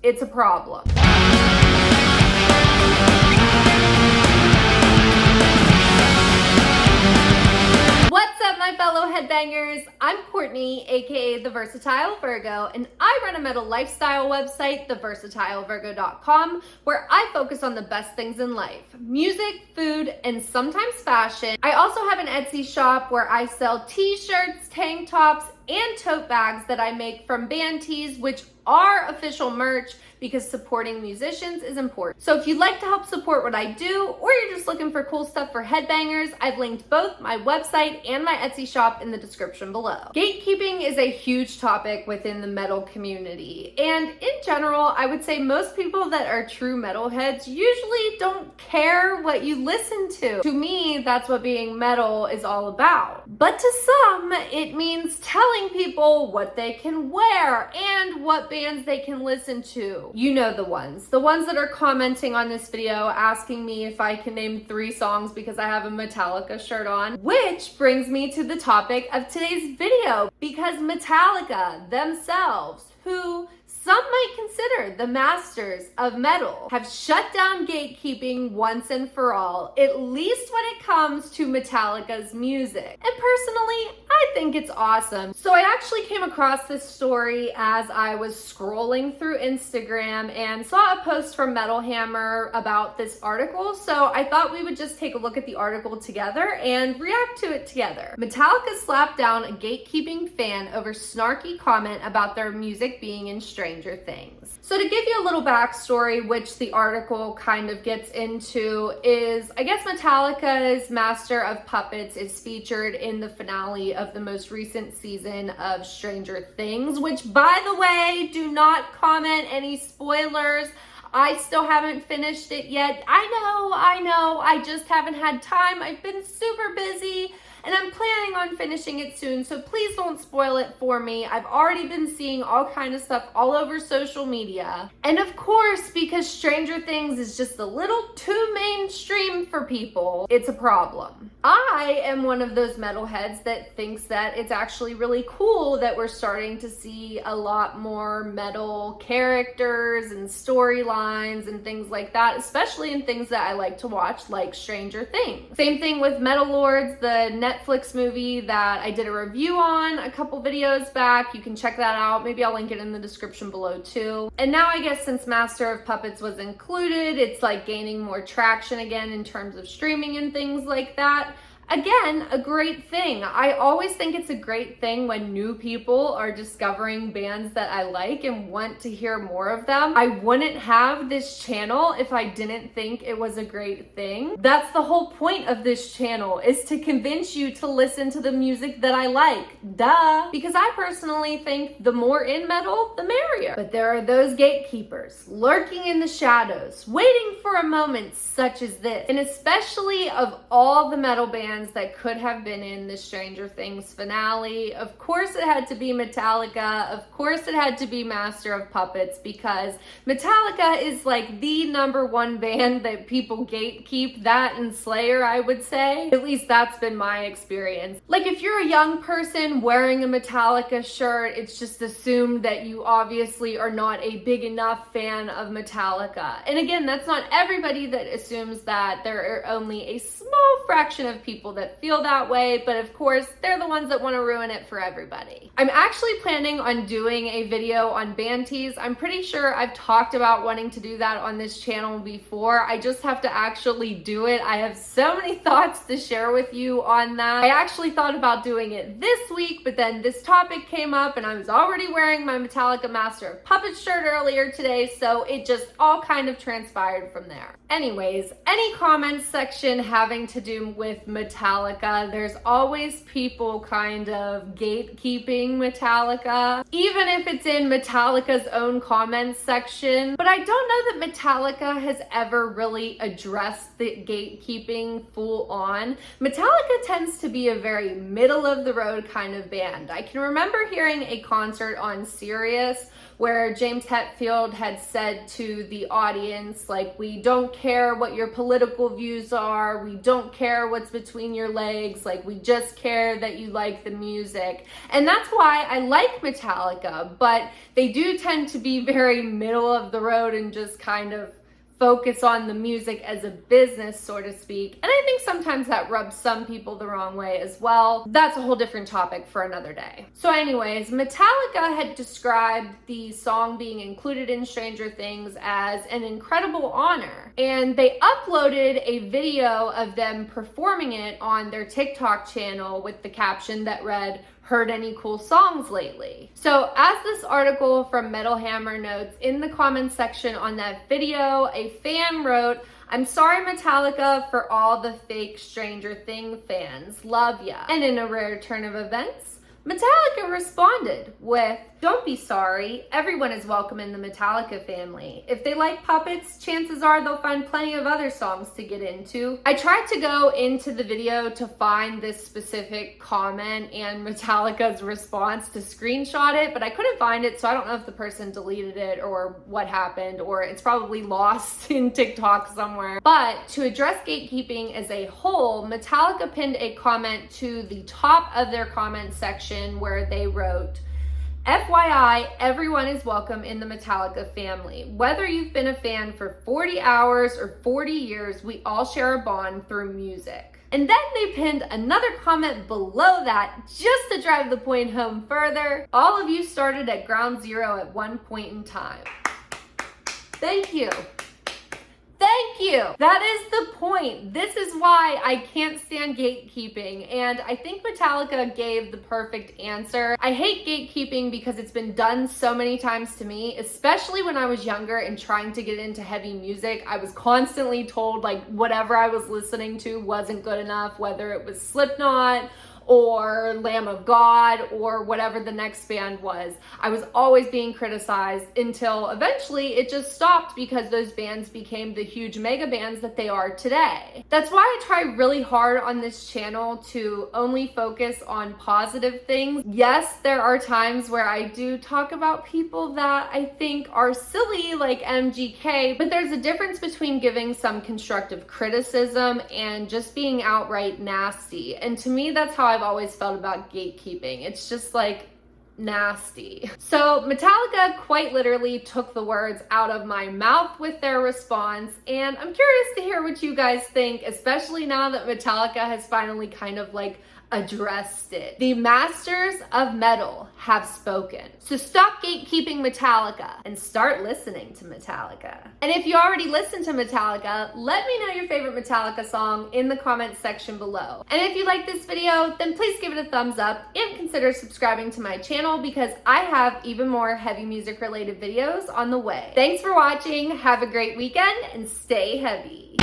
it's a problem. What's up, my fellow headbangers? I'm Courtney, aka The Versatile Virgo, and I run a metal lifestyle website, theversatilevirgo.com, where I focus on the best things in life: music, food, and sometimes fashion. I also have an Etsy shop where I sell t-shirts, tank tops, and tote bags that I make from band tees, which are official merch because supporting musicians is important. So if you'd like to help support what I do, or you're just looking for cool stuff for headbangers, I've linked both my website and my Etsy shop in the description below. Gatekeeping is a huge topic within the metal community. And in general, I would say most people that are true metalheads usually don't care what you listen to. To me, that's what being metal is all about. But to some, it means telling people what they can wear and what bands they can listen to. You know the ones that are commenting on this video asking me if I can name 3 songs because I have a Metallica shirt on, which brings me to the topic of today's video, because Metallica themselves, who some might consider the masters of metal, have shut down gatekeeping once and for all, at least when it comes to Metallica's music. And personally, I think it's awesome. So I actually came across this story as I was scrolling through Instagram and saw a post from Metal Hammer about this article. So I thought we would just take a look at the article together and react to it together. Metallica slapped down a gatekeeping fan over snarky comment about their music being in Stranger Things. So to give you a little backstory, which the article kind of gets into, is I guess Metallica's Master of Puppets is featured in the finale of the most recent season of Stranger Things, which, by the way, do not comment any spoilers. I still haven't finished it yet. I know, I just haven't had time. I've been super busy and I'm planning on finishing it soon, so please don't spoil it for me. I've already been seeing all kind of stuff all over social media. And of course, because Stranger Things is just a little too mainstream for people, it's a problem. I am one of those metalheads that thinks that it's actually really cool that we're starting to see a lot more metal characters and storylines and things like that, especially in things that I like to watch, like Stranger Things. Same thing with Metal Lords, the Netflix movie that I did a review on a couple videos back. You can check that out. Maybe I'll link it in the description below too. And now I guess since Master of Puppets was included, it's like gaining more traction again in terms of streaming and things like that. Again, a great thing. I always think it's a great thing when new people are discovering bands that I like and want to hear more of them. I wouldn't have this channel if I didn't think it was a great thing. That's the whole point of this channel, is to convince you to listen to the music that I like. Duh. Because I personally think the more in metal, the merrier. But there are those gatekeepers lurking in the shadows, waiting for a moment such as this. And especially of all the metal bands that could have been in the Stranger Things finale, of course it had to be Metallica, of course it had to be Master of Puppets, because Metallica is like the #1 band that people gatekeep, that and Slayer, I would say. At least that's been my experience. Like, if you're a young person wearing a Metallica shirt, it's just assumed that you obviously are not a big enough fan of Metallica. And again, that's not everybody that assumes that. There are only a small fraction of people that feel that way, but of course they're the ones that want to ruin it for everybody. I'm actually planning on doing a video on band tees. I'm pretty sure I've talked about wanting to do that on this channel before. I just have to actually do it. I have so many thoughts to share with you on that. I actually thought about doing it this week, but then this topic came up and I was already wearing my Metallica Master of Puppets shirt earlier today, so it just all kind of transpired from there. Anyways, any comments section having to do with Metallica, there's always people kind of gatekeeping Metallica, even if it's in Metallica's own comments section. But I don't know that Metallica has ever really addressed the gatekeeping full on. Metallica tends to be a very middle of the road kind of band. I can remember hearing a concert on Sirius where James Hetfield had said to the audience, like, we don't care what your political views are, we don't care what's between your legs, like, we just care that you like the music. And that's why I like Metallica, but they do tend to be very middle of the road and just kind of focus on the music as a business, so to speak. And I think sometimes that rubs some people the wrong way as well. That's a whole different topic for another day. So anyways, Metallica had described the song being included in Stranger Things as an incredible honor. And they uploaded a video of them performing it on their TikTok channel with the caption that read, "Heard any cool songs lately?" So as this article from Metal Hammer notes, in the comments section on that video, a fan wrote, "I'm sorry Metallica for all the fake Stranger Thing fans. Love ya." And in a rare turn of events, Metallica responded with, "Don't be sorry. Everyone is welcome in the Metallica family. If they like puppets, chances are they'll find plenty of other songs to get into." I tried to go into the video to find this specific comment and Metallica's response to screenshot it, but I couldn't find it, so I don't know if the person deleted it or what happened, or it's probably lost in TikTok somewhere. But to address gatekeeping as a whole, Metallica pinned a comment to the top of their comment section where they wrote, "FYI, everyone is welcome in the Metallica family. Whether you've been a fan for 40 hours or 40 years, we all share a bond through music." And then they pinned another comment below that just to drive the point home further. "All of you started at ground zero at one point in time." Thank you. Thank you. That is the point. This is why I can't stand gatekeeping, and I think Metallica gave the perfect answer. I hate gatekeeping because it's been done so many times to me, especially when I was younger and trying to get into heavy music. I was constantly told like whatever I was listening to wasn't good enough, whether it was Slipknot or Lamb of God or whatever the next band was. I was always being criticized until eventually it just stopped because those bands became the huge mega bands that they are today. That's why I try really hard on this channel to only focus on positive things. Yes, there are times where I do talk about people that I think are silly, like MGK, but there's a difference between giving some constructive criticism and just being outright nasty. And to me, that's how I've always felt about gatekeeping. It's just like nasty. So Metallica quite literally took the words out of my mouth with their response, and I'm curious to hear what you guys think, especially now that Metallica has finally kind of like addressed it. The masters of metal have spoken. So stop gatekeeping Metallica and start listening to Metallica. And if you already listen to Metallica, let me know your favorite Metallica song in the comments section below. And if you like this video, then please give it a thumbs up and consider subscribing to my channel because I have even more heavy music related videos on the way. Thanks for watching, have a great weekend, and stay heavy.